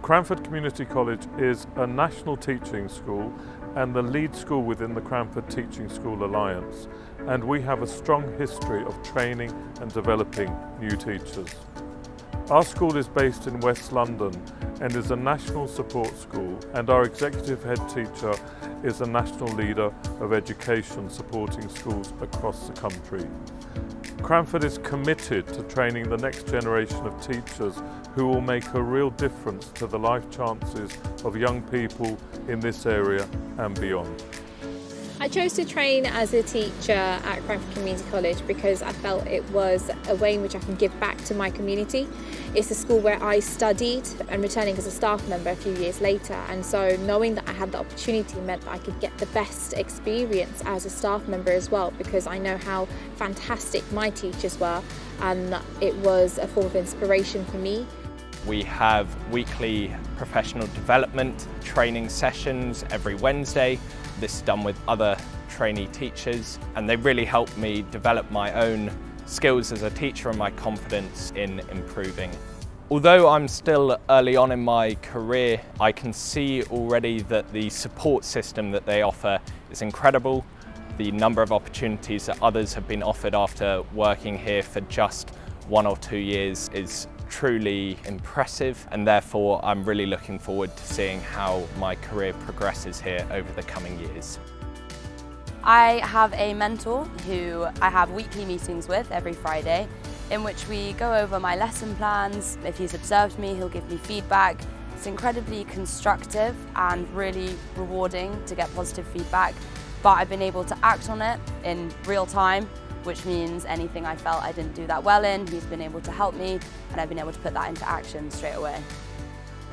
Cranford Community College is a national teaching school and the lead school within the Cranford Teaching School Alliance, and we have a strong history of training and developing new teachers. Our school is based in West London and is a national support school, and our executive head teacher is a national leader of education supporting schools across the country. Cranford is committed to training the next generation of teachers who will make a real difference to the life chances of young people in this area and beyond. I chose to train as a teacher at Cranford Community College because I felt it was a way in which I can give back to my community. It's a school where I studied and returning as a staff member a few years later, and so knowing that I had the opportunity meant that I could get the best experience as a staff member as well, because I know how fantastic my teachers were, and it was a form of inspiration for me. We have weekly professional development training sessions every Wednesday. This is done with other trainee teachers, and they really help me develop my own skills as a teacher and my confidence in improving. Although I'm still early on in my career, I can see already that the support system that they offer is incredible. The number of opportunities that others have been offered after working here for just 1 or 2 years is truly impressive, and therefore I'm really looking forward to seeing how my career progresses here over the coming years. I have a mentor who I have weekly meetings with every Friday, in which we go over my lesson plans. If he's observed me, he'll give me feedback. It's incredibly constructive and really rewarding to get positive feedback, but I've been able to act on it in real time, which means anything I felt I didn't do that well in, he's been able to help me, and I've been able to put that into action straight away.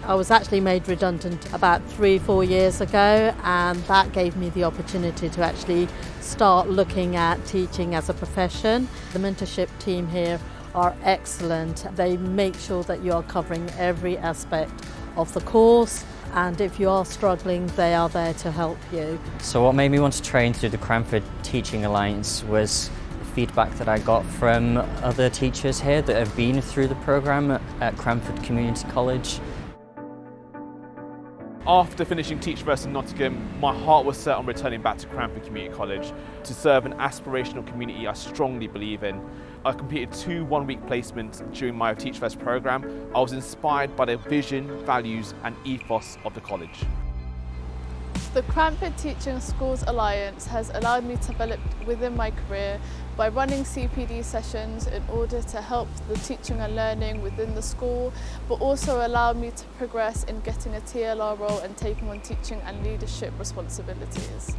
I was actually made redundant about 3-4 years ago, and that gave me the opportunity to actually start looking at teaching as a profession. The mentorship team here are excellent. They make sure that you are covering every aspect of the course, and if you are struggling, they are there to help you. So what made me want to train through the Cranford Teaching Alliance was feedback that I got from other teachers here that have been through the programme at Cranford Community College. After finishing Teach First in Nottingham, my heart was set on returning back to Cranford Community College to serve an aspirational community I strongly believe in. I completed 2 one-week placements during my Teach First programme. I was inspired by the vision, values and ethos of the college. The Cranford Teaching Schools Alliance has allowed me to develop within my career by running CPD sessions in order to help the teaching and learning within the school, but also allowed me to progress in getting a TLR role and taking on teaching and leadership responsibilities.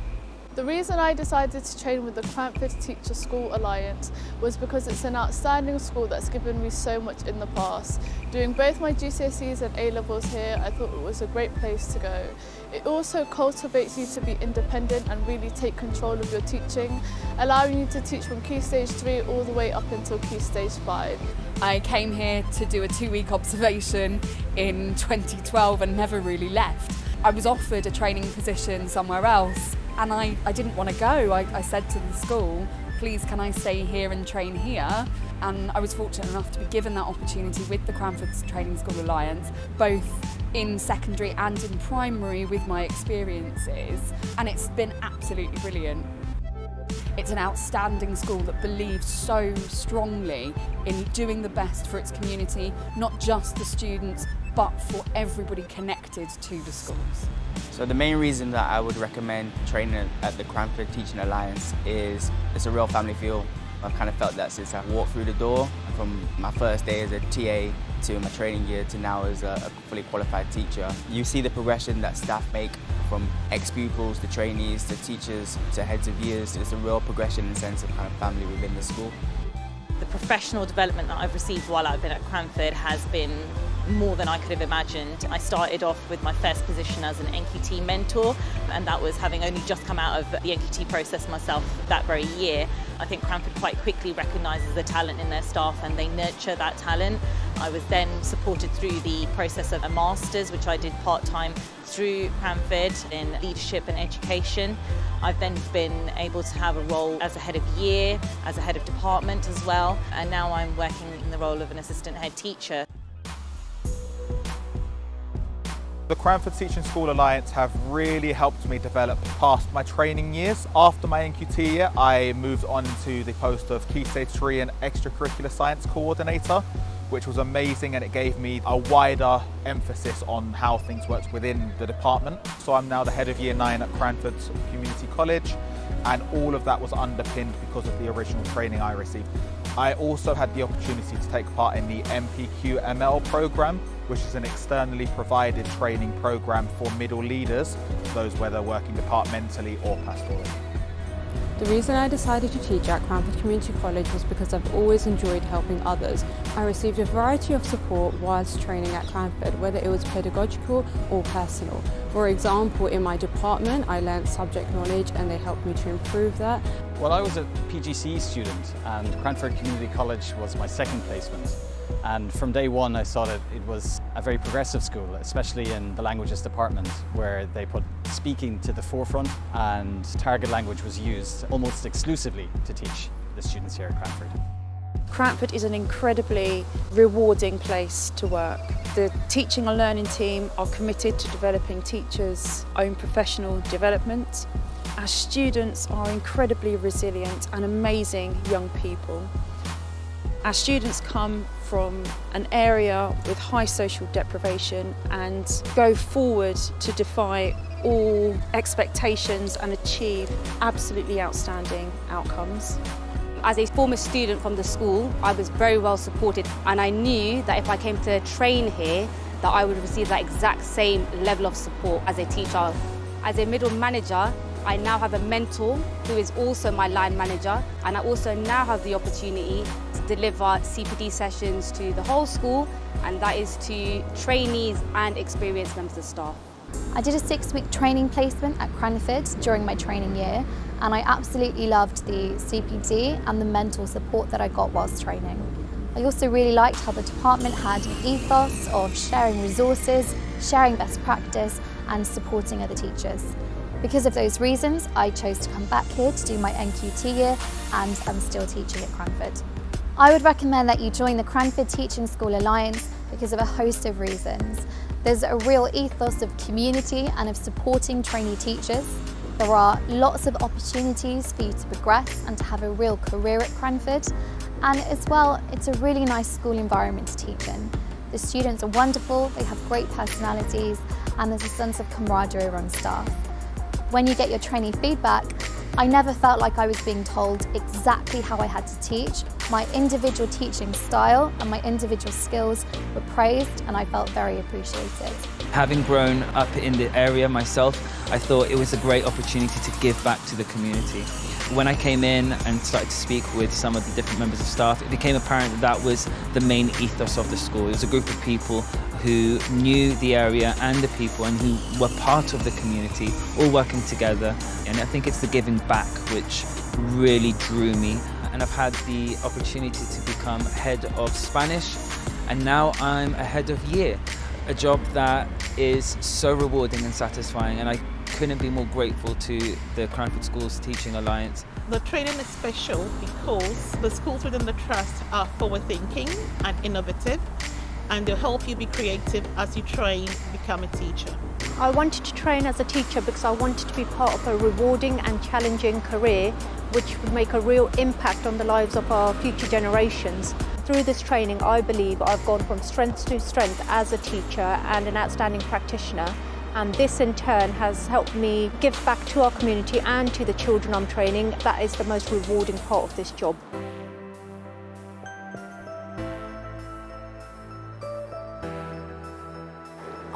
The reason I decided to train with the Cranford Teacher School Alliance was because it's an outstanding school that's given me so much in the past. Doing both my GCSEs and A-levels here, I thought it was a great place to go. It also cultivates you to be independent and really take control of your teaching, allowing you to teach from Key Stage 3 all the way up until Key Stage 5. I came here to do a 2-week observation in 2012 and never really left. I was offered a training position somewhere else, and I didn't want to go. I said to the school, please can I stay here and train here? And I was fortunate enough to be given that opportunity with the Cranford Training School Alliance, both in secondary and in primary with my experiences, and it's been absolutely brilliant. It's an outstanding school that believes so strongly in doing the best for its community, not just the students, but for everybody connected to the schools. So the main reason that I would recommend training at the Cranford Teaching Alliance is it's a real family feel. I've kind of felt that since I walked through the door, from my first day as a TA to my training year to now as a fully qualified teacher. You see the progression that staff make from ex-pupils to trainees to teachers to heads of years. It's a real progression and sense of kind of family within the school. The professional development that I've received while I've been at Cranford has been more than I could have imagined. I started off with my first position as an NQT mentor, and that was having only just come out of the NQT process myself that very year. I think Cranford quite quickly recognises the talent in their staff and they nurture that talent. I was then supported through the process of a master's, which I did part-time through Cranford in leadership and education. I've then been able to have a role as a head of year, as a head of department as well, and now I'm working in the role of an assistant head teacher. The Cranford Teaching School Alliance have really helped me develop past my training years. After my NQT year, I moved on to the post of Key Stage 3 and Extracurricular Science Coordinator, which was amazing, and it gave me a wider emphasis on how things worked within the department. So I'm now the head of Year 9 at Cranford Community College, and all of that was underpinned because of the original training I received. I also had the opportunity to take part in the MPQML programme, which is an externally provided training programme for middle leaders, those whether working departmentally or pastorally. The reason I decided to teach at Cranford Community College was because I've always enjoyed helping others. I received a variety of support whilst training at Cranford, whether it was pedagogical or personal. For example, in my department, I learned subject knowledge and they helped me to improve that. Well, I was a PGCE student and Cranford Community College was my second placement. And from day one I saw that it was a very progressive school, especially in the languages department, where they put speaking to the forefront and target language was used almost exclusively to teach the students here at Cranford. Cranford is an incredibly rewarding place to work. The teaching and learning team are committed to developing teachers' own professional development. Our students are incredibly resilient and amazing young people. Our students come from an area with high social deprivation and go forward to defy all expectations and achieve absolutely outstanding outcomes. As a former student from the school, I was very well supported, and I knew that if I came to train here, that I would receive that exact same level of support as a teacher. As a middle manager, I now have a mentor who is also my line manager, and I also now have the opportunity to deliver CPD sessions to the whole school, and that is to trainees and experienced members of staff. I did a 6-week training placement at Cranford during my training year, and I absolutely loved the CPD and the mental support that I got whilst training. I also really liked how the department had an ethos of sharing resources, sharing best practice and supporting other teachers. Because of those reasons, I chose to come back here to do my NQT year, and I'm still teaching at Cranford. I would recommend that you join the Cranford Teaching School Alliance because of a host of reasons. There's a real ethos of community and of supporting trainee teachers. There are lots of opportunities for you to progress and to have a real career at Cranford. And as well, it's a really nice school environment to teach in. The students are wonderful, they have great personalities, and there's a sense of camaraderie among staff. When you get your trainee feedback, I never felt like I was being told exactly how I had to teach. My individual teaching style and my individual skills were praised, and I felt very appreciated. Having grown up in the area myself, I thought it was a great opportunity to give back to the community. When I came in and started to speak with some of the different members of staff, it became apparent that that was the main ethos of the school. It was a group of people who knew the area and the people and who were part of the community, all working together. And I think it's the giving back which really drew me. And I've had the opportunity to become head of Spanish, and now I'm a head of year, a job that is so rewarding and satisfying, and I couldn't be more grateful to the Cranford Schools Teaching Alliance. The training is special because the schools within the trust are forward-thinking and innovative, and they'll help you be creative as you train to become a teacher. I wanted to train as a teacher because I wanted to be part of a rewarding and challenging career which would make a real impact on the lives of our future generations. Through this training, I believe I've gone from strength to strength as a teacher and an outstanding practitioner, and this in turn has helped me give back to our community and to the children I'm training. That is the most rewarding part of this job.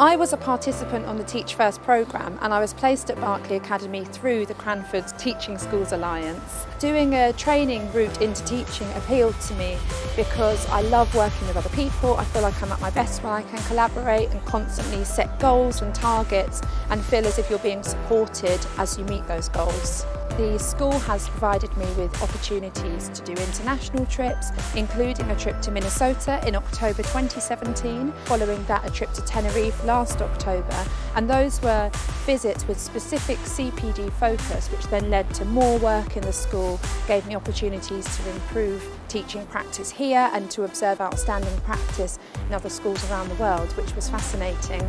I was a participant on the Teach First programme, and I was placed at Berkeley Academy through the Cranford Teaching Schools Alliance. Doing a training route into teaching appealed to me because I love working with other people. I feel like I'm at my best when I can collaborate and constantly set goals and targets and feel as if you're being supported as you meet those goals. The school has provided me with opportunities to do international trips, including a trip to Minnesota in October 2017, following that a trip to Tenerife last October, and those were visits with specific CPD focus, which then led to more work in the school, gave me opportunities to improve teaching practice here and to observe outstanding practice in other schools around the world, which was fascinating.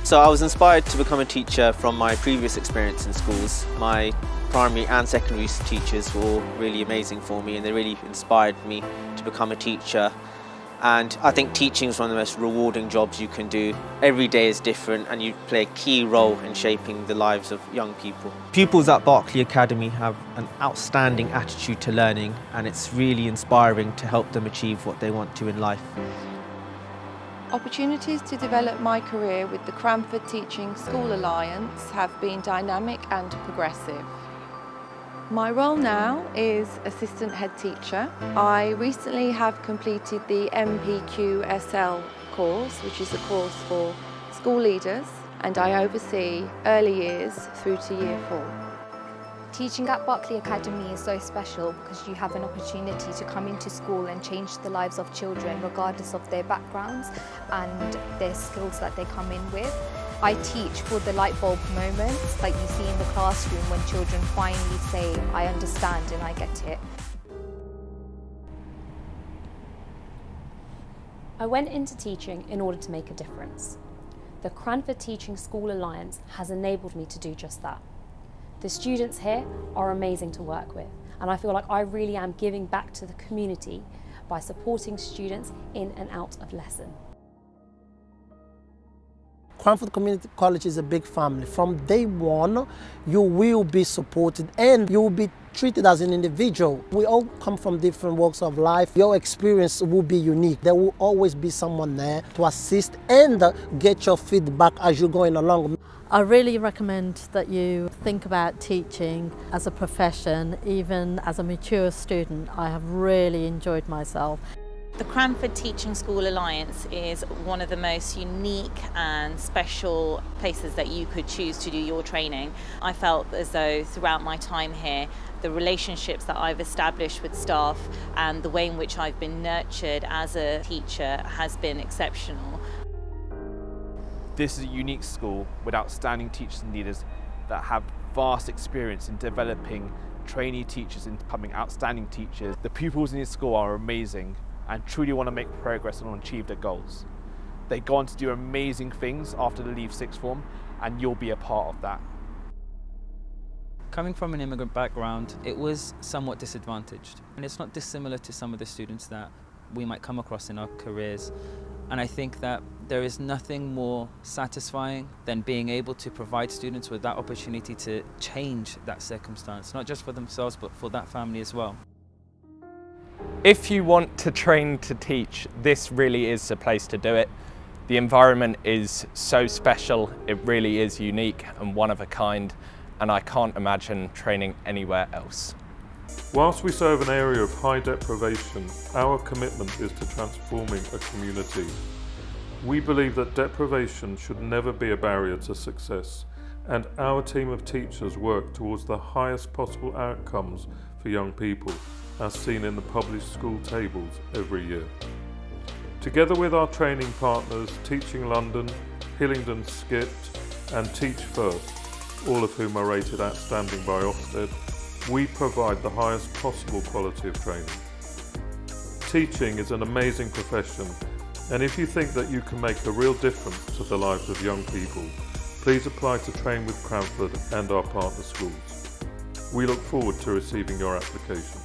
So I was inspired to become a teacher from my previous experience in schools. My primary and secondary teachers were all really amazing for me, and they really inspired me to become a teacher. And I think teaching is one of the most rewarding jobs you can do. Every day is different and you play a key role in shaping the lives of young people. Pupils at Berkeley Academy have an outstanding attitude to learning, and it's really inspiring to help them achieve what they want to in life. Opportunities to develop my career with the Cranford Teaching School Alliance have been dynamic and progressive. My role now is Assistant Head Teacher. I recently have completed the MPQSL course, which is a course for school leaders, and I oversee early years through to Year 4. Teaching at Berkeley Academy is so special because you have an opportunity to come into school and change the lives of children regardless of their backgrounds and their skills that they come in with. I teach for the light bulb moments like you see in the classroom when children finally say, I understand and I get it. I went into teaching in order to make a difference. The Cranford Teaching School Alliance has enabled me to do just that. The students here are amazing to work with, and I feel like I really am giving back to the community by supporting students in and out of lesson. Cranford Community College is a big family. From day one, you will be supported and you will be treated as an individual. We all come from different walks of life. Your experience will be unique. There will always be someone there to assist and get your feedback as you're going along. I really recommend that you think about teaching as a profession. Even as a mature student, I have really enjoyed myself. The Cranford Teaching School Alliance is one of the most unique and special places that you could choose to do your training. I felt as though throughout my time here, the relationships that I've established with staff and the way in which I've been nurtured as a teacher has been exceptional. This is a unique school with outstanding teachers and leaders that have vast experience in developing trainee teachers into becoming outstanding teachers. The pupils in this school are amazing and truly want to make progress and achieve their goals. They go on to do amazing things after they leave sixth form, and you'll be a part of that. Coming from an immigrant background, it was somewhat disadvantaged. And it's not dissimilar to some of the students that we might come across in our careers. And I think that there is nothing more satisfying than being able to provide students with that opportunity to change that circumstance, not just for themselves, but for that family as well. If you want to train to teach, this really is the place to do it. The environment is so special, it really is unique and one of a kind, and I can't imagine training anywhere else. Whilst we serve an area of high deprivation, our commitment is to transforming a community. We believe that deprivation should never be a barrier to success, and our team of teachers work towards the highest possible outcomes for young people, as seen in the published school tables every year. Together with our training partners, Teaching London, Hillingdon Skipped and Teach First, all of whom are rated outstanding by Ofsted, we provide the highest possible quality of training. Teaching is an amazing profession, and if you think that you can make a real difference to the lives of young people, please apply to train with Cranford and our partner schools. We look forward to receiving your application.